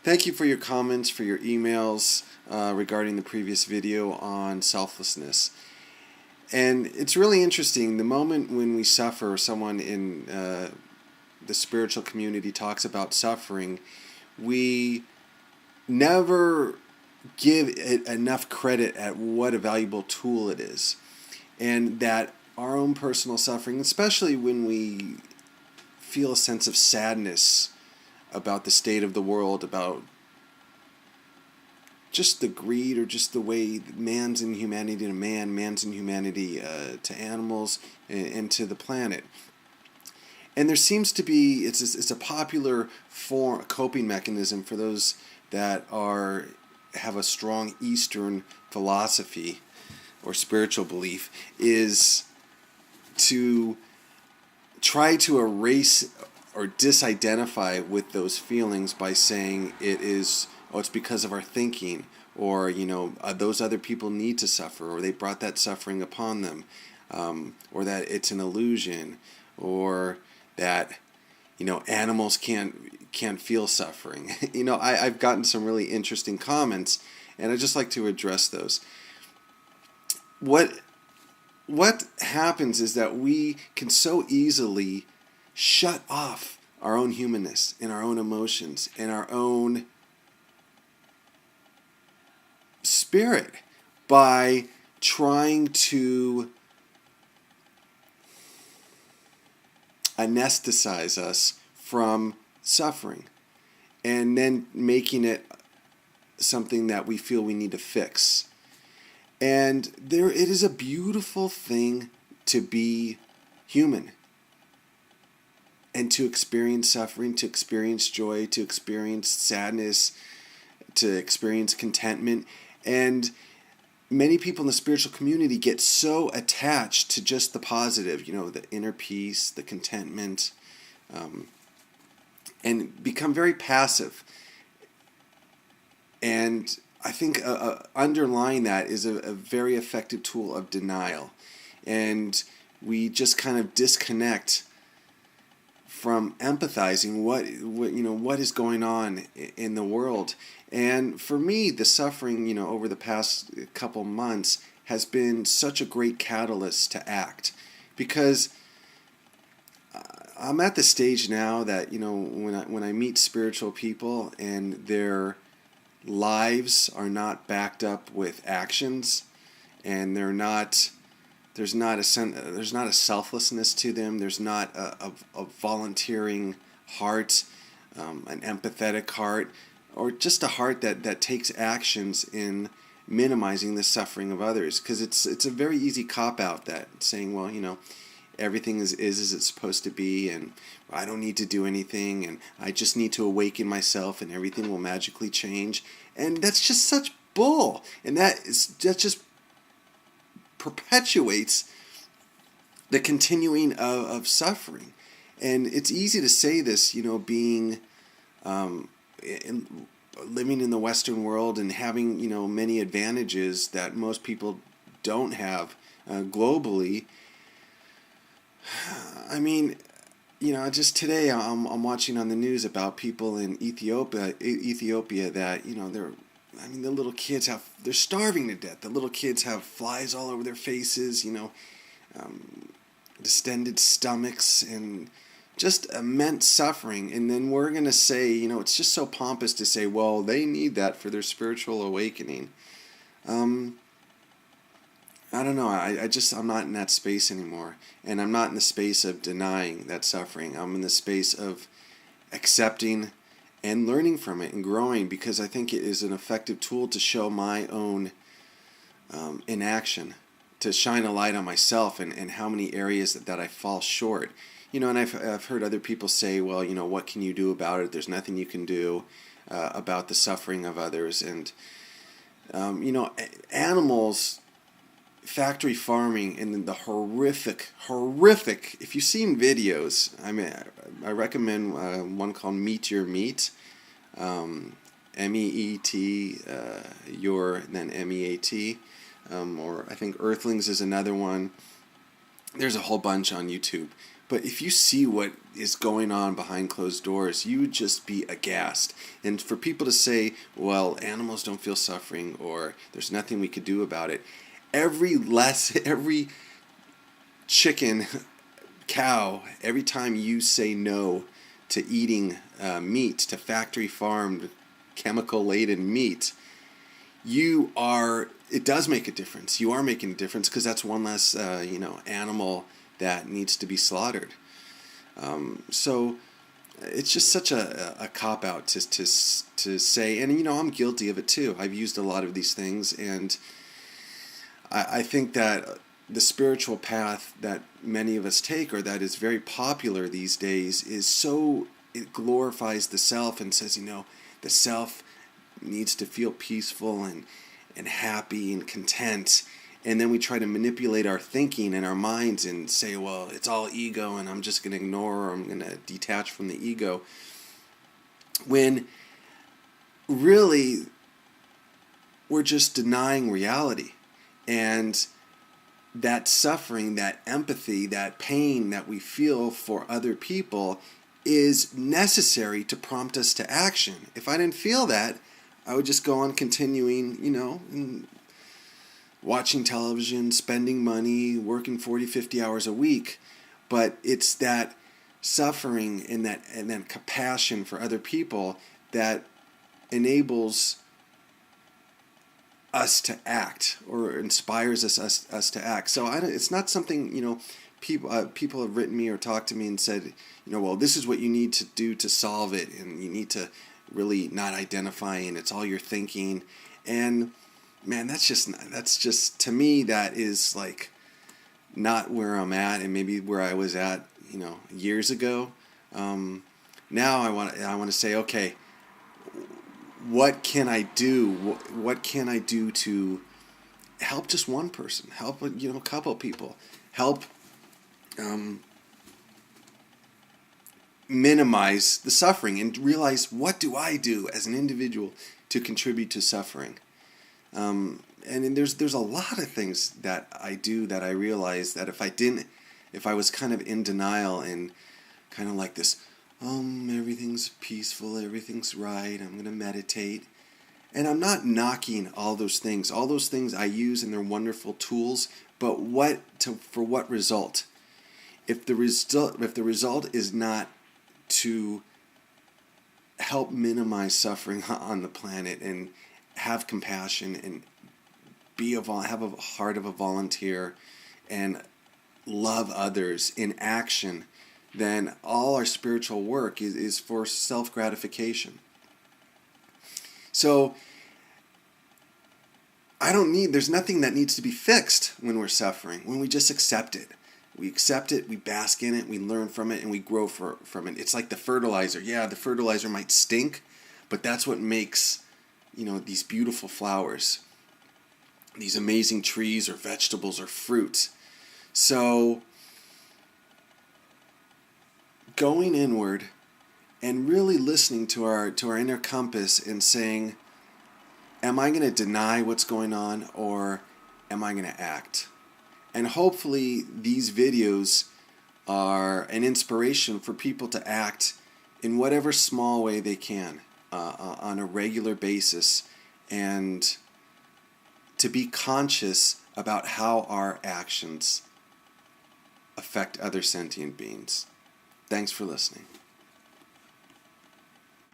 Thank you for your comments, for your emails regarding the previous video on selflessness. And it's really interesting, the moment when we suffer, someone in the spiritual community talks about suffering, we never give it enough credit at what a valuable tool it is. And that our own personal suffering, especially when we feel a sense of sadness about the state of the world, about just the greed or just the way man's inhumanity to man, man's inhumanity to animals and to the planet. And there seems to be, it's a popular coping mechanism for those that have a strong Eastern philosophy or spiritual belief, is to try to erase or disidentify with those feelings by saying it's because of our thinking, or those other people need to suffer, or they brought that suffering upon them, or that it's an illusion, or that animals can't feel suffering. I've gotten some really interesting comments, and I'd just like to address those. What happens is that we can so easily shut off our own humanness and our own emotions and our own spirit by trying to anesthetize us from suffering and then making it something that we feel we need to fix. And it is a beautiful thing to be human and to experience suffering, to experience joy, to experience sadness, to experience contentment. And many people in the spiritual community get so attached to just the positive, the inner peace, the contentment, and become very passive. And I think underlying that is a very effective tool of denial. And we just kind of disconnect from empathizing what is going on in the world. And for me, the suffering, over the past couple months has been such a great catalyst to act, because I'm at the stage now that when I meet spiritual people and their lives are not backed up with actions, and there's not a selflessness to them. There's not a volunteering heart, an empathetic heart, or just a heart that takes actions in minimizing the suffering of others. Because it's a very easy cop-out, that saying, well, everything is as it's supposed to be, and I don't need to do anything, and I just need to awaken myself, and everything will magically change. And that's just such bull. And that just perpetuates the continuing of suffering. And it's easy to say this, being living in the Western world and having many advantages that most people don't have globally. I mean, just today I'm watching on the news about people in Ethiopia that the little kids they're starving to death. The little kids have flies all over their faces, distended stomachs, and just immense suffering. And then we're going to say, it's just so pompous to say, well, they need that for their spiritual awakening. I don't know. I'm not in that space anymore. And I'm not in the space of denying that suffering. I'm in the space of accepting and learning from it and growing, because I think it is an effective tool to show my own inaction, to shine a light on myself and how many areas that I fall short. And I've heard other people say, well, what can you do about it? There's nothing you can do about the suffering of others. And, animals, factory farming, and the horrific, if you've seen videos, I recommend one called Meet Your Meat, MEET, your, then MEAT, or I think Earthlings is another one. There's a whole bunch on YouTube. But if you see what is going on behind closed doors, you would just be aghast. And for people to say, well, animals don't feel suffering, or there's nothing we could do about it, every chicken, cow, every time you say no to eating meat, to factory farmed, chemical laden meat, it does make a difference. You are making a difference, because that's one less animal that needs to be slaughtered. So it's just such a cop-out to say, and I'm guilty of it too. I've used a lot of these things, and I think that the spiritual path that many of us take, or that is very popular these days, it glorifies the self and says, the self needs to feel peaceful and happy and content. And then we try to manipulate our thinking and our minds and say, well, it's all ego, and I'm just going to ignore, or I'm going to detach from the ego. When really we're just denying reality. And that suffering, that empathy, that pain that we feel for other people is necessary to prompt us to action. If I didn't feel that, I would just go on continuing, and watching television, spending money, working 40, 50 hours a week. But it's that suffering and that compassion for other people that enables us to act, or inspires us to act. So it's not something, people have written me or talked to me and said, well, this is what you need to do to solve it, and you need to really not identify, and it's all your thinking. And man, that's just to me, that is like not where I'm at, and maybe where I was at, years ago. Now I want to say, okay, what can I do? What can I do to help just one person? Help a couple of people. Help minimize the suffering, and realize, what do I do as an individual to contribute to suffering? And there's a lot of things that I do that I realize that if I was kind of in denial and kind of like this, everything's peaceful, everything's right, I'm going to meditate. And I'm not knocking all those things. All those things I use, and they're wonderful tools, but for what result? If the result is not to help minimize suffering on the planet, and have compassion, and have a heart of a volunteer, and love others in action, then all our spiritual work is for self-gratification. So there's nothing that needs to be fixed when we're suffering, when we just accept it. We accept it, we bask in it, we learn from it, and we grow from it. It's like the fertilizer. Yeah, the fertilizer might stink, but that's what makes these beautiful flowers, these amazing trees or vegetables or fruits. So going inward and really listening to our inner compass and saying, am I going to deny what's going on, or am I going to act? And hopefully these videos are an inspiration for people to act in whatever small way they can on a regular basis, and to be conscious about how our actions affect other sentient beings. Thanks for listening.